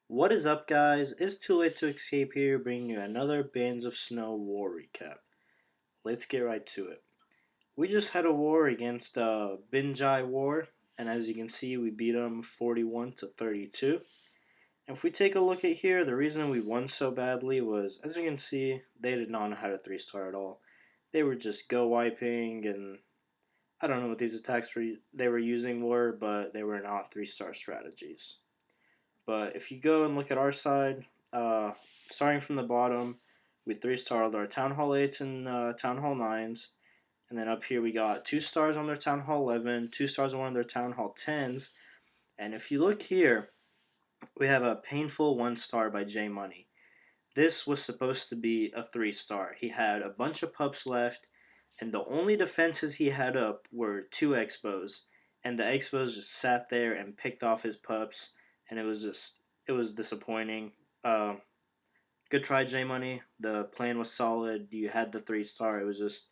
What is up, guys? It's too late to escape here, bringing you another Bands of Snow war recap. Let's get right to it. We just had a war against Binjai War, and as you can see, we beat them 41 to 32. And if we take a look at here, the reason we won so badly was, as you can see, they did not know how to 3-star at all. They were just go wiping, and I don't know what these attacks they were using were, but they were not 3-star strategies. But if you go and look at our side, starting from the bottom, we 3-starred our Town Hall 8s and Town Hall 9s. And then up here we got 2 stars on their Town Hall 11, 2 stars on one of their Town Hall 10s. And if you look here, we have a painful 1-star by JMoney. This was supposed to be a 3-star. He had a bunch of pups left, and the only defenses he had up were 2 expos. And the expos just sat there and picked off his pups, and it was disappointing. Good try, J Money. The plan was solid. You had the 3-star. It was just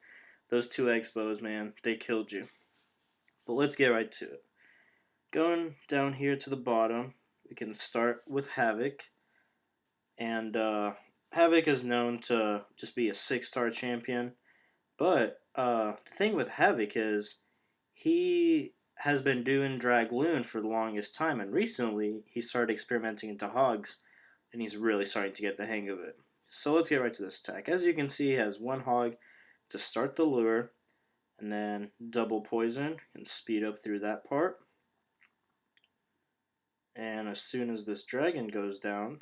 those 2 expos, man. They killed you. But let's get right to it. Going down here to the bottom, we can start with Havoc. And Havoc is known to just be a 6-star champion. But the thing with Havoc is he has been doing Dragloon for the longest time, and recently he started experimenting into Hogs, and he's really starting to get the hang of it. So let's get right to this attack. As you can see, he has 1 Hog to start the lure, and then double poison and speed up through that part. And as soon as this dragon goes down,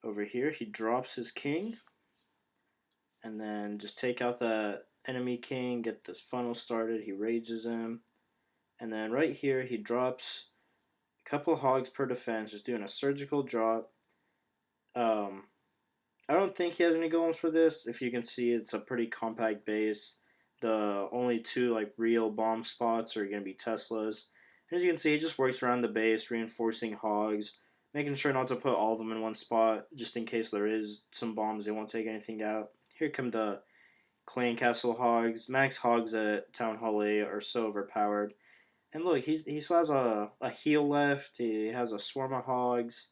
over here he drops his king, and then just take out the enemy king, get this funnel started. He rages him, and then right here he drops a couple hogs per defense, just doing a surgical drop. I don't think he has any golems for this. If you can see, it's a pretty compact base. The only 2 like real bomb spots are going to be Teslas. As you can see, he just works around the base, reinforcing hogs, making sure not to put all of them in one spot, just in case there is some bombs, they won't take anything out. Here come the Clan Castle hogs. Max hogs at Town Hall 8 are so overpowered. And look, he still has a heal left. He has a swarm of hogs.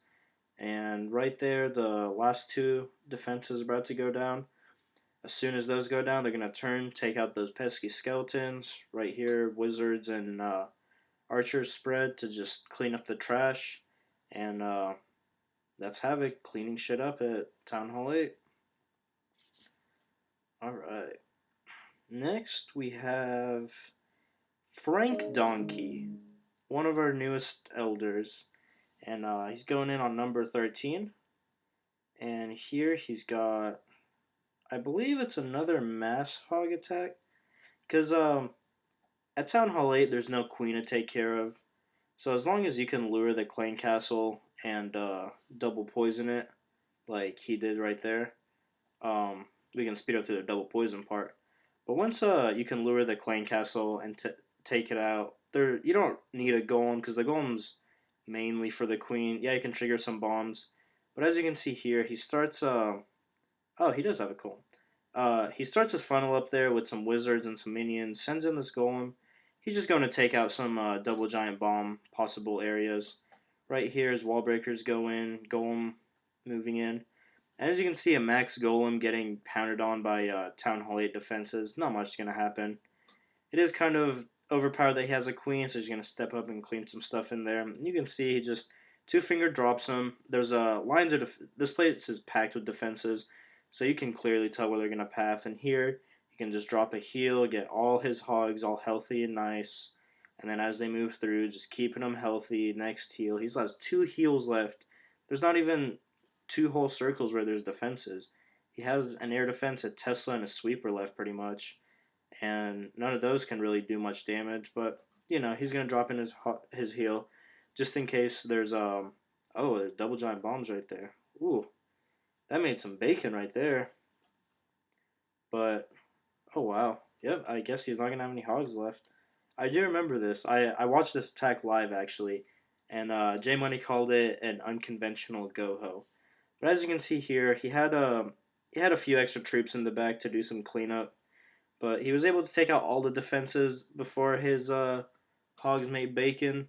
And right there, the last 2 defenses are about to go down. As soon as those go down, they're going to turn, take out those pesky skeletons. Right here, wizards and archers spread to just clean up the trash. And that's Havoc cleaning shit up at Town Hall 8. Alright. Next, we have FrankEDonkey, one of our newest elders. And he's going in on number 13. And here he's got, I believe it's another mass hog attack. Because at Town Hall 8, there's no queen to take care of. So as long as you can lure the clan castle and double poison it, like he did right there, we can speed up to the double poison part. But once you can lure the clan castle and take it out, you don't need a golem because the golem's mainly for the queen. Yeah, you can trigger some bombs, but as you can see here, he starts. Oh, he does have a golem. He starts his funnel up there with some wizards and some minions. Sends in this golem. He's just going to take out some double giant bomb possible areas. Right here, his wall breakers go in. Golem moving in. And as you can see, a max golem getting pounded on by Town Hall 8 defenses. Not much is going to happen. It is kind of overpowered that he has a queen, so he's going to step up and clean some stuff in there. And you can see he just 2-finger drops him. There's lines of this place is packed with defenses, so you can clearly tell where they're going to path. And here, you can just drop a heal, get all his hogs all healthy and nice. And then as they move through, just keeping them healthy. Next heal. He has 2 heals left. There's not even 2 whole circles where there's defenses. He has an air defense, a Tesla, and a sweeper left pretty much. And none of those can really do much damage, but you know, he's going to drop in his heal just in case there's there's double giant bombs right there. Ooh. That made some bacon right there. But oh wow. Yep, I guess he's not going to have any hogs left. I do remember this. I watched this attack live actually, and J Money called it an unconventional go-ho. But as you can see here, he had a few extra troops in the back to do some cleanup, but he was able to take out all the defenses before his hogs made bacon.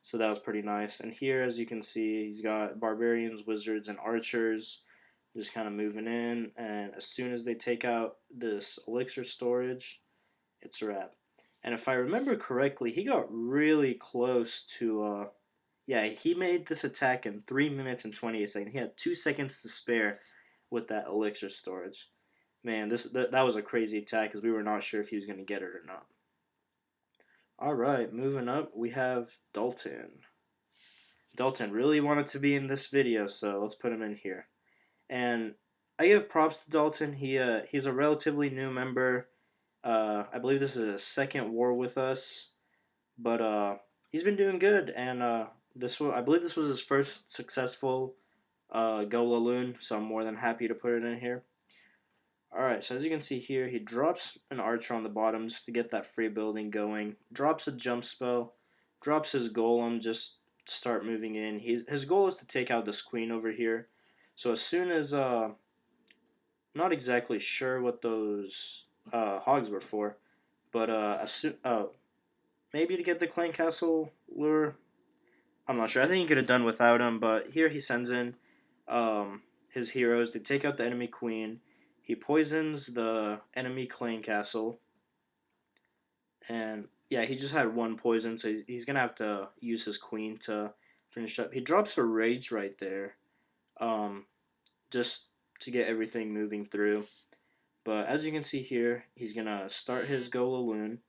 So that was pretty nice. And here, as you can see, he's got barbarians, wizards, and archers just kind of moving in. And as soon as they take out this elixir storage, it's a wrap. And if I remember correctly, he got really close to. Yeah, he made this attack in 3 minutes and 28 seconds. He had 2 seconds to spare with that elixir storage. Man, that was a crazy attack because we were not sure if he was going to get it or not. All right, moving up, we have Dalton. Dalton really wanted to be in this video, so let's put him in here. And I give props to Dalton. He's a relatively new member. I believe this is his second war with us, but he's been doing good. And I believe this was his first successful Golaloon, so I'm more than happy to put it in here. Alright, so as you can see here, he drops an archer on the bottom just to get that free building going. Drops a jump spell. Drops his golem just to start moving in. His goal is to take out this queen over here. So as soon as, not exactly sure what those hogs were for, but as soon, maybe to get the clan castle lure. I'm not sure. I think he could have done without him, but here he sends in his heroes to take out the enemy queen. He poisons the enemy clan castle, and yeah, he just had one poison, so he's gonna have to use his queen to finish up. He drops a rage right there, just to get everything moving through. But as you can see here, he's gonna start his Golaloon.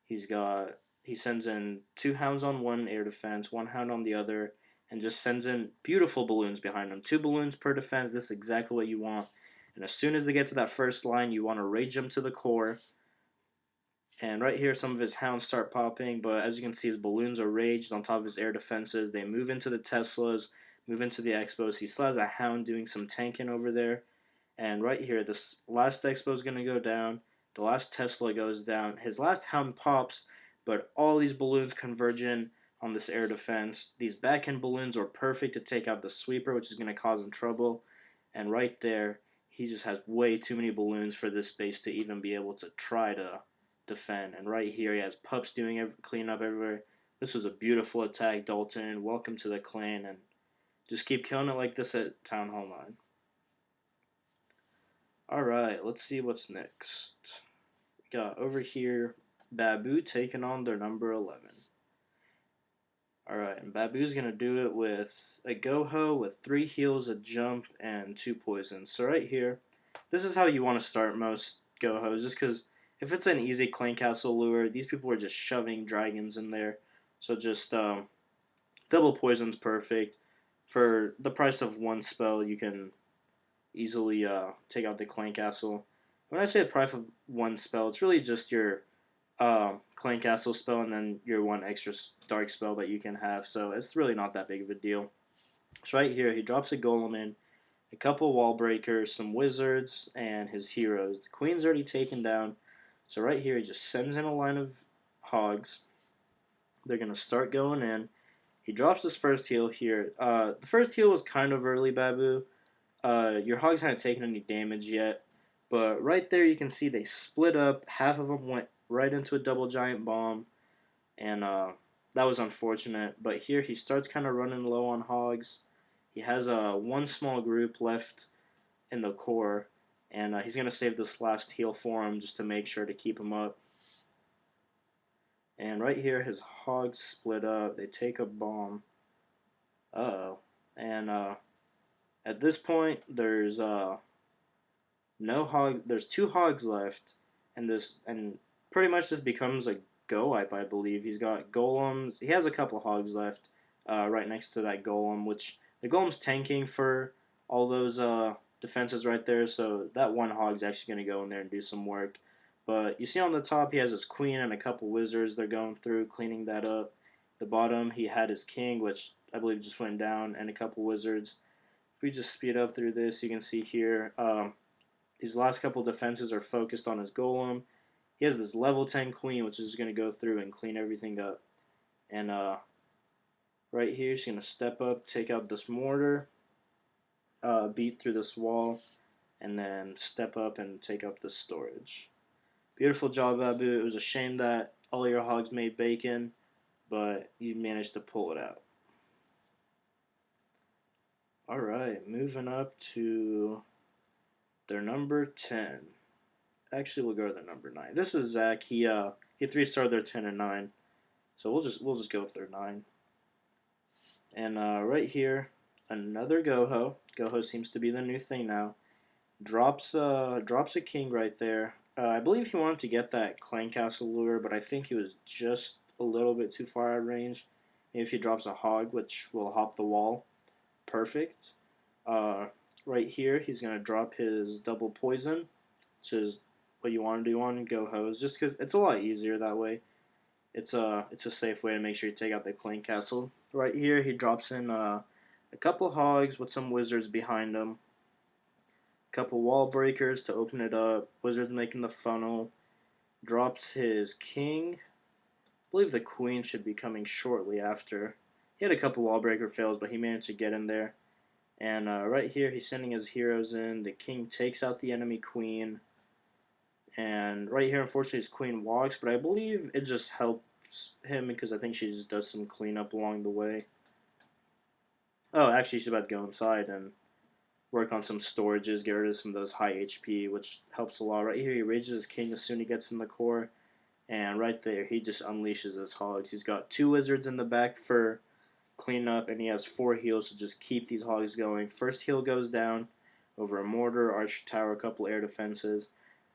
He sends in 2 hounds on one air defense, 1 hound on the other, and just sends in beautiful balloons behind them. 2 balloons per defense. This is exactly what you want. And as soon as they get to that first line, you want to rage them to the core. And right here, some of his hounds start popping, but as you can see, his balloons are raged on top of his air defenses. They move into the Teslas, move into the Expos. He still has a hound doing some tanking over there. And right here, this last Expo is going to go down. The last Tesla goes down. His last hound pops, but all these balloons converge in on this air defense. These backhand balloons are perfect to take out the sweeper, which is going to cause him trouble. And right there, he just has way too many balloons for this space to even be able to try to defend. And right here, he has pups doing cleanup everywhere. This was a beautiful attack, Dalton. Welcome to the clan, and just keep killing it like this at Town Hall 9. Alright, let's see what's next. We got over here Babu taking on their number 11. Alright, and Babu's going to do it with a Go-Ho with 3 heals, a jump, and 2 poisons. So right here, this is how you want to start most Go-Hos, just because if it's an easy clan castle lure, these people are just shoving dragons in there. So just double poison's perfect. For the price of 1 spell, you can easily take out the clan castle. When I say the price of 1 spell, it's really just your clan castle spell and then your 1 extra dark spell that you can have. So it's really not that big of a deal. So right here, he drops a golem in, a couple wall breakers, some wizards, and his heroes. The queen's already taken down. So right here, he just sends in a line of hogs. They're going to start going in. He drops his first heal here. The first heal was kind of early, Babu. Your hogs hadn't taken any damage yet. But right there, you can see they split up. Half of them went right into a double giant bomb. And that was unfortunate. But here, he starts kind of running low on hogs. He has 1 small group left in the core. And he's going to save this last heal for him just to make sure to keep him up. And right here, his hogs split up. They take a bomb. Uh-oh. And at this point, there's there's 2 hogs left, and pretty much this becomes a go wipe, I believe. He's got golems. He has a couple hogs left, right next to that golem, which the golem's tanking for all those defenses right there. So that 1 hog's actually going to go in there and do some work. But you see on the top, he has his queen and a couple wizards. They're going through, cleaning that up. The bottom, he had his king, which I believe just went down, and a couple wizards. If we just speed up through this, you can see here, these last couple defenses are focused on his golem. He has this level 10 queen, which is going to go through and clean everything up. And right here, she's going to step up, take out this mortar, beat through this wall, and then step up and take up this storage. Beautiful job, Babu. It was a shame that all your hogs made bacon. but you managed to pull it out. Alright, moving up to their number 10. Actually, we'll go to their number 9. This is Zach. He 3-starred their 10 and 9. So we'll just go with their 9. And right here, another Goho. Goho seems to be the new thing now. Drops a king right there. I believe he wanted to get that clan castle lure, but I think he was just a little bit too far out of range. Maybe if he drops a hog, which will hop the wall, perfect. Right here, he's gonna drop his double poison, which is what you want to do on Gohos, just because it's a lot easier that way. It's a safe way to make sure you take out the clan castle. Right here, he drops in a couple hogs with some wizards behind him. Couple wall breakers to open it up. Wizards making the funnel. Drops his king. I believe the queen should be coming shortly after. He had a couple wall breaker fails, but he managed to get in there. And right here, he's sending his heroes in. The king takes out the enemy queen. And right here, unfortunately, his queen walks, but I believe it just helps him because I think she just does some cleanup along the way. Oh, actually, she's about to go inside and work on some storages, get rid of some of those high HP, which helps a lot. Right here, he rages his king as soon as he gets in the core. And right there, he just unleashes his hogs. He's got 2 wizards in the back for cleanup, and he has 4 heals to just keep these hogs going. First heal goes down over a mortar, archer tower, a couple air defenses.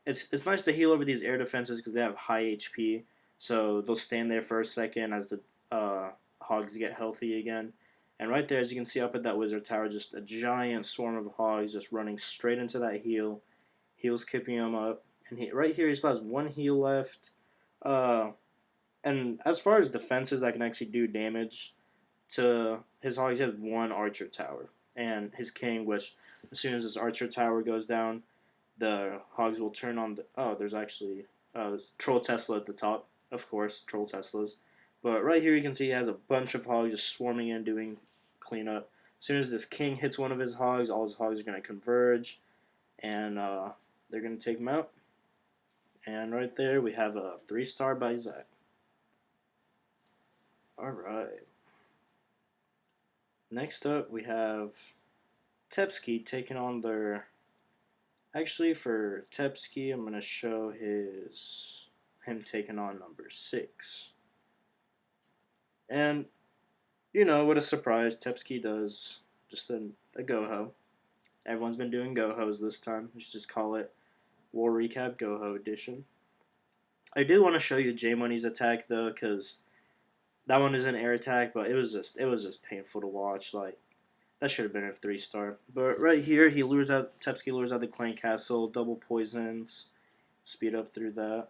It's nice to heal over these air defenses because they have high HP, so they'll stand there for a second as the hogs get healthy again. And right there, as you can see up at that wizard tower, just a giant swarm of hogs just running straight into that heal. Heal's keeping him up. And right here, he still has 1 heal left. And as far as defenses that can actually do damage to his hogs, he has 1 archer tower. And his king, which as soon as his archer tower goes down, the hogs will turn on the... Oh, there's actually Troll Tesla at the top. Of course, Troll Teslas. But right here you can see he has a bunch of hogs just swarming in doing cleanup. As soon as this king hits one of his hogs, all his hogs are going to converge. And they're going to take him out. And right there we have a 3-star by Zach. Alright. Next up we have Tepski taking on their... Actually, for Tepski, I'm going to show him taking on number 6. And, you know, what a surprise, Tepski does just a Goho. Everyone's been doing Gohos this time. We should just call it War Recap Goho Edition. I do want to show you JMoney's attack, though, because that one is an air attack, but it was just painful to watch. Like, that should have been a 3-star. But right here, Tepski lures out the clan castle, double poisons, speed up through that.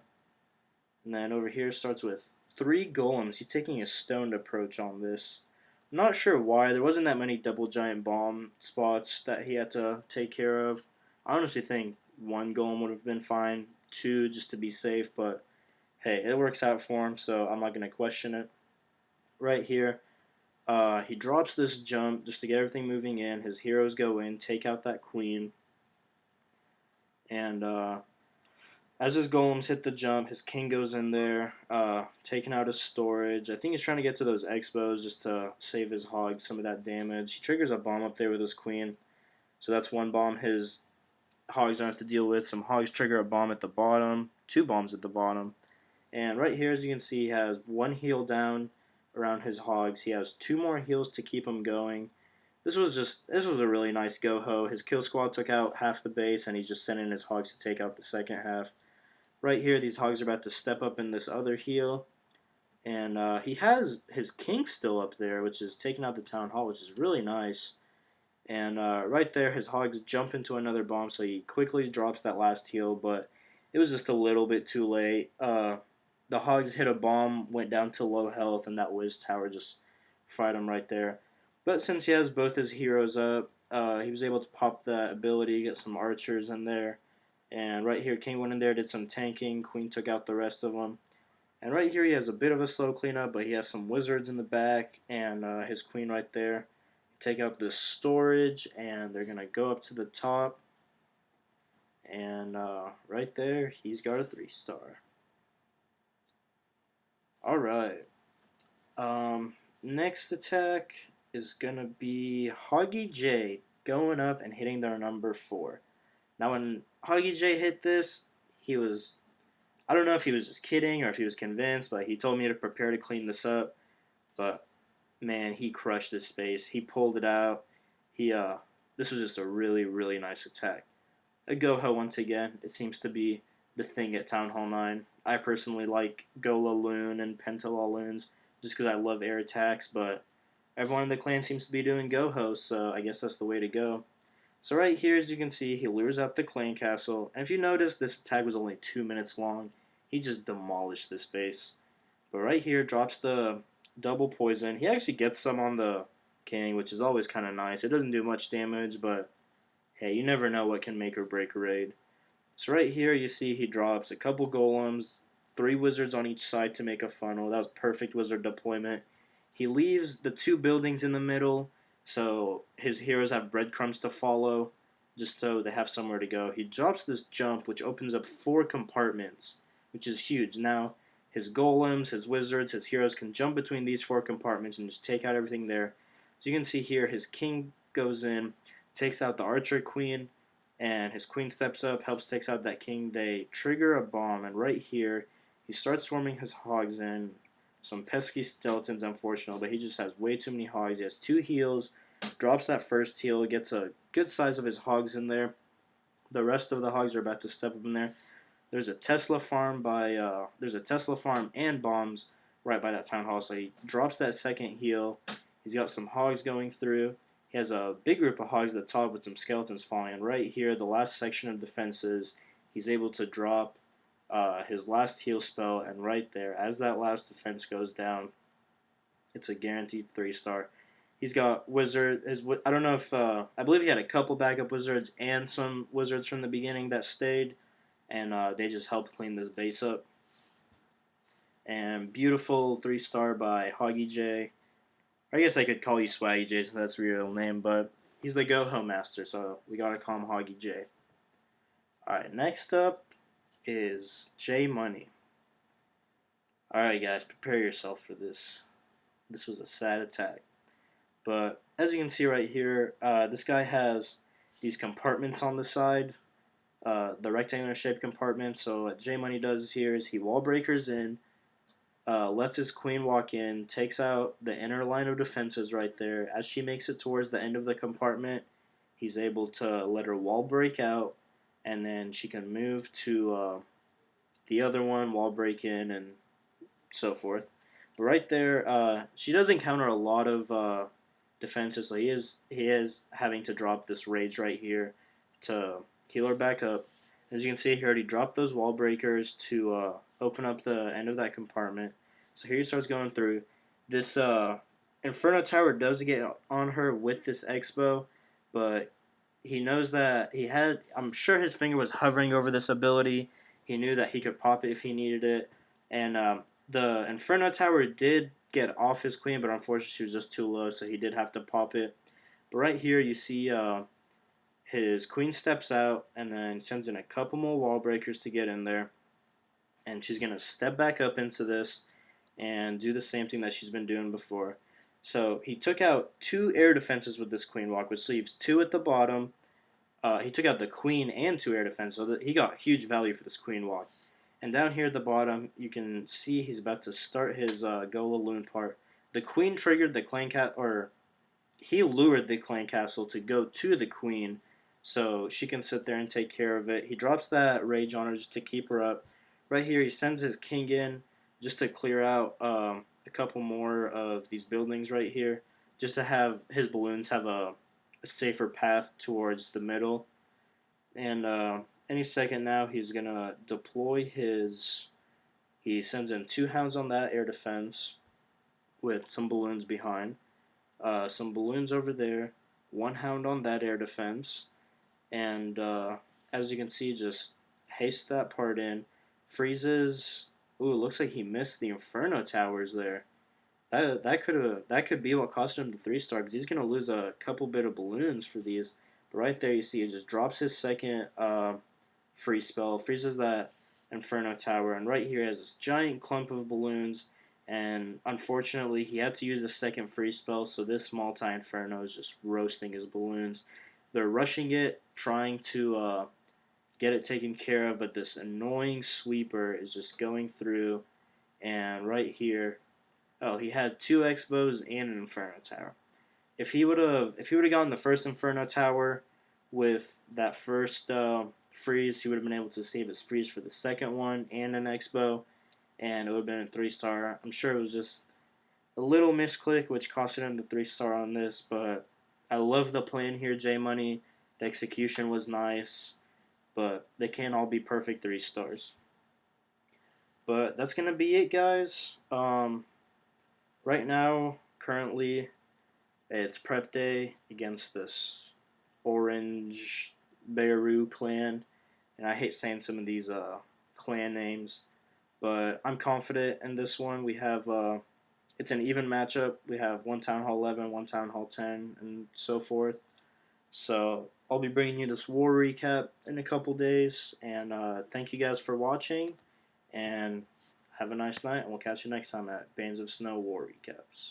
And then over here starts with 3 golems. He's taking a stoned approach on this. I'm not sure why. There wasn't that many double giant bomb spots that he had to take care of. I honestly think 1 golem would have been fine. 2 just to be safe, but hey, it works out for him, so I'm not going to question it. Right here, he drops this jump just to get everything moving in. His heroes go in, take out that queen. And as his golems hit the jump, his king goes in there, taking out his storage. I think he's trying to get to those expos just to save his hogs some of that damage. He triggers a bomb up there with his queen. So that's 1 bomb his hogs don't have to deal with. Some hogs trigger a bomb at the bottom, 2 bombs at the bottom. And right here, as you can see, he has 1 heal down around his hogs. He has 2 more heals to keep him going. This was a really nice Goho. His kill squad took out half the base, and he's just sending his hogs to take out the second half. Right here, these hogs are about to step up in this other heal. And he has his king still up there, which is taking out the town hall, which is really nice. And right there, his hogs jump into another bomb, so he quickly drops that last heal, but it was just a little bit too late. The hogs hit a bomb, went down to low health, and that Wiz Tower just fried him right there. But since he has both his heroes up, he was able to pop that ability, get some archers in there. And right here, King went in there, did some tanking. Queen took out the rest of them. And right here, he has a bit of a slow cleanup, but he has some wizards in the back and his queen right there. Take out the storage, and they're going to go up to the top. And right there, he's got a 3-star. Alright. Next attack is gonna be SwaggyJ going up and hitting their number 4. Now, when SwaggyJ hit this, he was, I don't know if he was just kidding or if he was convinced, but he told me to prepare to clean this up. But man, he crushed this space. He pulled it out. This was just a really, really nice attack. A Goho once again. It seems to be the thing at Town Hall 9. I personally like Gola Loon and Pentala Loons just because I love air attacks, but everyone in the clan seems to be doing Goho, so I guess that's the way to go. So right here, as you can see, he lures out the clan castle, and if you notice, this attack was only 2 minutes long. He just demolished this base. But right here, drops the double poison. He actually gets some on the king, which is always kind of nice. It doesn't do much damage, but hey, you never know what can make or break a raid. So right here, you see he drops a couple golems, 3 wizards on each side to make a funnel. That was perfect wizard deployment. He leaves the 2 buildings in the middle, so his heroes have breadcrumbs to follow, just so they have somewhere to go. He drops this jump, which opens up 4 compartments, which is huge. Now, his golems, his wizards, his heroes can jump between these 4 compartments and just take out everything there. So you can see here, his king goes in, takes out the archer queen, and his queen steps up, helps takes out that king. They trigger a bomb, and right here, he starts swarming his hogs in. Some pesky skeletons, unfortunately, but he just has way too many hogs. He has 2 heals, drops that first heal, gets a good size of his hogs in there. The rest of the hogs are about to step up in there. There's a Tesla farm and bombs right by that town hall. So he drops that second heal. He's got some hogs going through. He has a big group of hogs at the top with some skeletons falling. And right here, the last section of defenses, he's able to drop his last heal spell. And right there, as that last defense goes down, it's a guaranteed 3-star. He's got wizard. I don't know if I believe he had a couple backup wizards and some wizards from the beginning that stayed, and they just helped clean this base up. And beautiful 3-star by SwaggyJ. I guess I could call you SwaggyJ, so that's your real name, but he's the go-home master, so we gotta call him SwaggyJ. Alright, next up is JMoney. Alright guys, prepare yourself for this. This was a sad attack. But as you can see right here, this guy has these compartments on the side, the rectangular shaped compartments. So what JMoney does here is he wall breakers in, lets his queen walk in, takes out the inner line of defenses right there. As she makes it towards the end of the compartment, he's able to let her wall break out, and then she can move to the other one, wall break in, and so forth. But right there, she does encounter a lot of defenses, so he is having to drop this rage right here to heal her back up. As you can see, he already dropped those wall breakers to open up the end of that compartment. So here he starts going through. This Inferno Tower does get on her with this Expo, but he knows that I'm sure his finger was hovering over this ability. He knew that he could pop it if he needed it. And the Inferno Tower did get off his queen, but unfortunately she was just too low, so he did have to pop it. But right here you see his queen steps out and then sends in a couple more wall breakers to get in there. And she's going to step back up into this and do the same thing that she's been doing before. So he took out 2 air defenses with this queen walk, which leaves 2 at the bottom. He took out the queen and 2 air defenses, so he got huge value for this queen walk. And down here at the bottom, you can see he's about to start his Gola Loon part. The queen triggered the clan cat, or he lured the clan castle to go to the queen, so she can sit there and take care of it. He drops that rage on her just to keep her up. Right here, he sends his king in just to clear out a couple more of these buildings right here, just to have his balloons have a safer path towards the middle. And any second now, he's going to deploy his... He sends in 2 hounds on that air defense with some balloons behind. Some balloons over there. 1 hound on that air defense. And as you can see, just haste that part in. Freezes... Ooh, it looks like he missed the Inferno Towers there. That could be what cost him the 3-star, because he's going to lose a couple bit of balloons for these. But right there, you see, it just drops his second free spell, freezes that Inferno Tower, and right here has this giant clump of balloons, and unfortunately he had to use a second free spell, so this multi-inferno is just roasting his balloons. They're rushing it, trying to get it taken care of, but this annoying sweeper is just going through, and right here, oh, he had 2 X-bows and an Inferno Tower. If he would have gotten the first Inferno Tower with that first freeze, he would have been able to save his freeze for the second one and an X-bow, and it would have been a 3-star. I'm sure it was just a little misclick, which costed him the 3-star on this, but I love the plan here, JMoney. The execution was nice, but they can't all be perfect 3-stars. But that's going to be it, guys. Right now, currently, it's prep day against this orange Baru clan, and I hate saying some of these clan names, but I'm confident in this one. We have it's an even matchup. We have one Town Hall 11, one Town Hall 10, and so forth. So I'll be bringing you this war recap in a couple days, and thank you guys for watching, and have a nice night, and we'll catch you next time at Bands of Snow War Recaps.